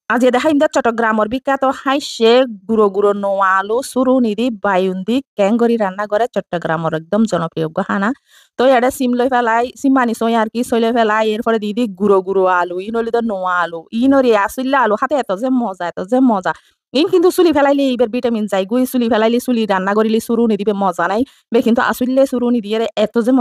আজকে দেখা ইমদা চট্টগ্রামের বিখ্যাত হাইসে গুঁড়ো গুঁড়ো নোয়া আলু সুরুনি দি বায়ুন দি ক্যাঙ্গরি রান্না করে চট্টগ্রামের একদম জনপ্রিয় খানা। তো এটা সিম লই ফেলাই সিম মানি সই আর কি সইলে ফেলাই এরপরে দি গুঁড়ো গুঁড়ো আলু ইনলি তো নোয়া আলু ইনরি আসিল্লা আলু হাতে এত যে মজা ইন কিন্তু চুলি ফেলাইলে এইবার ভিটামিন যাই গুই চুলি ফেলাইলে চুলি রান্না করিলে সুরুনি দিবে মজা নাই বে কিন্তু আসলে সুরুনি দিয়ে এত যে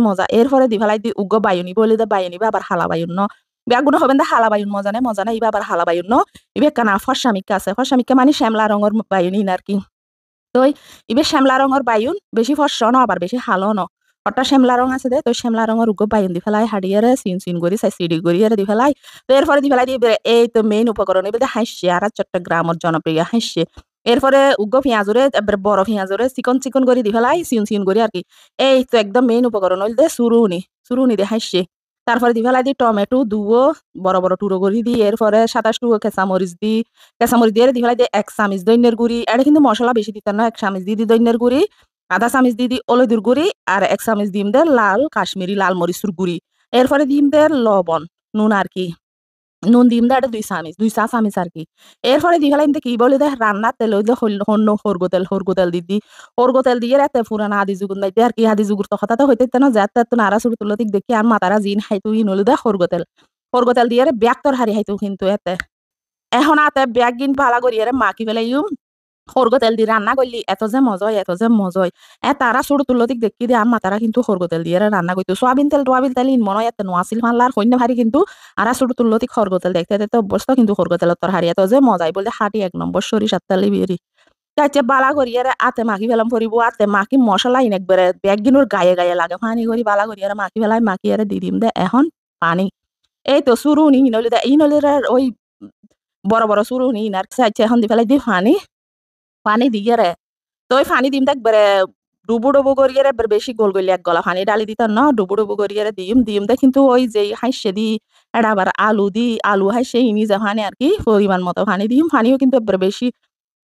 মজা এরপরে দি ফেলাই দি উগ্র বায়ুনি বলে দে বায়ুনি বা আবার হালা বায়ুন ন বেগুনো হবেন দা হালা বায়ুন মজা নাই ইবা আবার হালা বায়ুন ন ইবে কানা ফর্সামিকা আছে ফর্সামিকা মানে শ্যামলা রঙের বায়ুন ইন আর কি তো ইবে শ্যামলা রঙের বায়ুন বেশি ফর্সা ন আবার বেশি হালো ন ওটা শ্যামলা রং আছে দে তো শ্যামলা রঙের উগ্র বায়ুন দি ফেলাই হাড়িয়ারে সিন সিন করি সাই সিডি করি আর দি ফেলাই তো এরপরে দি ফেলাই দি এই তো মেইন উপকরণ এবার হাসছে আর চট্টগ্রামের জনপ্রিয় হাসছে এরপরে উগ্র পেঁয়াজরে এবার বড় পেঁয়াজরে চিকন চিকন করে দি ফেলাই সিন সিন করি আর কি এই তো একদম মেইন উপকরণ হইল দে সুরুনি সুরুনি দে হাসছে তারপরে দি ফেলাই দি টমেটো দুও বড় বড় টুকরো করে দি এরপরে 27 টুকরো কেঁচামরিচ দিয়ে দি ফেলাই দি 1 চামচ দইনের গুড়ি এটা কিন্তু মশলা বেশি দিতে না 1 চামচ দি দইনের গুড়ি আধা চামচ দি হলুদের গুড়ি আর 1 চামচ দিম দে লাল কাশ্মীরি লাল মরিচুর গুড়ি এরপরে দিম দে লবণ নুন আর কি নুন দিম দে এটা 2 চা চামচ আর কি এরপরে দি ফেলাই কি বলে দে রান্নার তেল ওই যে হন্য হরগো তেল দি হরগো তেল দিয়ে রাতে পুরানা আদি যুগুন দাইতে আর কি আদি যুগুর তো কথা তো হইতে না যাতে তো নারা সুর তুলতিক দেখি আর মাতারা জিন হাইতু ইন হলো দে হরগো তেল দিয়ে ব্যাগ তোর হারি হাইতু কিন্তু এতে এখন আতে ব্যাগ গিন পালা করি আরে মাকি ফেলাই হরগো তেল দিয়ে রান্না করলি এত যে মজা হয় তারা ছোট তুলতিক দেখি দিয়ে আম্মা তারা কিন্তু হরগো তেল দিয়ে রান্না করতো সোয়াবিন তেল ইন মনে হয় এত নোয়াছিল মানলার হইন্য ভারি কিন্তু আর ছোট তুলতিক হরগো তেল দেখতে দেখতে অভ্যস্ত কিন্তু হরগো তেল তোর হারি এত যে মজাই বলতে হাঁটি 1 নম্বর সরিষার তেল বেরি তাইতে বালা করি আরে আতে মাখি ফেলাম পরিব আতে মাখি মশলা ইন একবারে ব্যাগ গিনুর গায়ে গায়ে লাগে পানি করি বালা করি আরে মাখি ফেলাই মাখি আরে দি দিম দে এখন পানি এই তো সুরুনি ইনলি ওই বড় বড় সুরুনি ইনার চাইছে এখন দি ফেলাই দি পানি দিয়ে রে তো ওই পানি দিম একবারে ডুবু করিয়ে এবার বেশি গোল গলি এক গলা পানি ডালি দিতাম না ডুবু করিয়ে দিম দে কিন্তু ওই যে হাইসে দি এটা আবার আলু হাইসে ইনি যে পানি আর কি পরিমাণ মতো পানি দিম পানিও কিন্তু এবার বেশি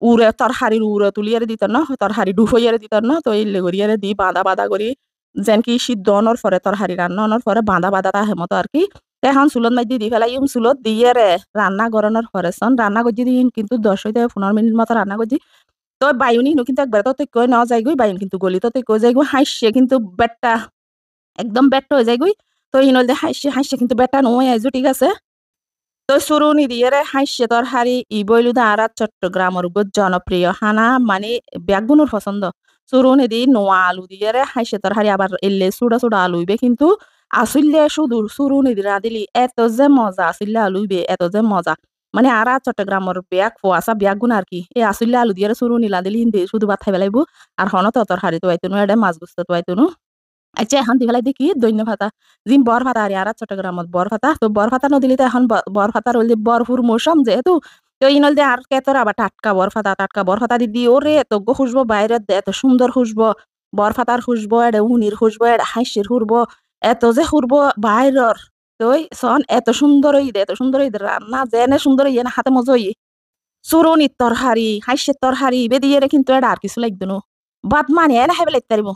উড়ে তরহারির উড়ে তুলিয়ে দিতাম না তরহারি ডুবইয়ে দিতাম না তো এই করিয়ে দি বাঁধা করি যেন কি সিদ্ধ অনর পরে তরহারি রান্না অনর পরে বাঁধা তাহে মতো আর কি এখন চুলত মাই দি ফেলাই চুলত দিয়ে রে রান্না গরনের পরে রান্না করছি দিন কিন্তু 10 থেকে 15 মিনিট মতো রান্না করছি তো বায়ুনি হিনো কিন্তু একবার তো কই নেওয়া যায় গই বায়ুন কিন্তু গলি তো কই যায় গই হাসছে কিন্তু বেটটা একদম বেটটা হয়ে যায় গই তো হিনল যে হাসছে কিন্তু বেটটা নয় আইজো ঠিক আছে তো সুরুনি দিয়ে রে হাসছে তোর হারি ই বইলু দা আর চট্টগ্রামের উপর জনপ্রিয় হানা মানে ব্যাগুনুর পছন্দ সুরুনি দি নোয়া আলু দিয়ে রে হাসছে তোর হারি আবার এলে সুড়া আলু ইবে কিন্তু আসলে শুধু সুরুনি দি রাঁধিলি এত যে মজা আসলে আলু ইবে এত যে মজা মানে আর চট্টগ্রামের ব্যাগ ফোয়াশা ব্যাগ গুণ আর কি এই আসলে আলু দিয়ে সুরুনি রাঁধিলি হিন্দি শুধু ভাত খাই বেলাইবো আর হন তো তোর হারি তো আইতুনু এটা মাছ গুস্ত তো আইতুনু আচ্ছা এখন দি ফেলাই দেখি দৈন্য ভাতা জিম বর ভাতা আর চট্টগ্রামত বর ভাতা তো বর ভাতা নদিলি তো এখন বর ভাতার হইলে বরফুর মৌসুম যেহেতু তো ইনল দে আর কেতর আবার টাটকা বর ভাতা দিদি ওরে এত খুশবো বাইরে এত সুন্দর খুশবো বর ভাতার খুশবো এটা উনির খুশবো এটা হাসির খুরবো এত যে খুরবো বাইরর তো সন এত সুন্দর হই রান্না জেনে সুন্দর ইয়ে না হাতে মজা হই চুরনির তরহারি হাইসের তরহারি বেদিয়ে কিন্তু এটা আর কিছু লাগতো না বাদ মানে এনে খাইবে লাগতে পারিব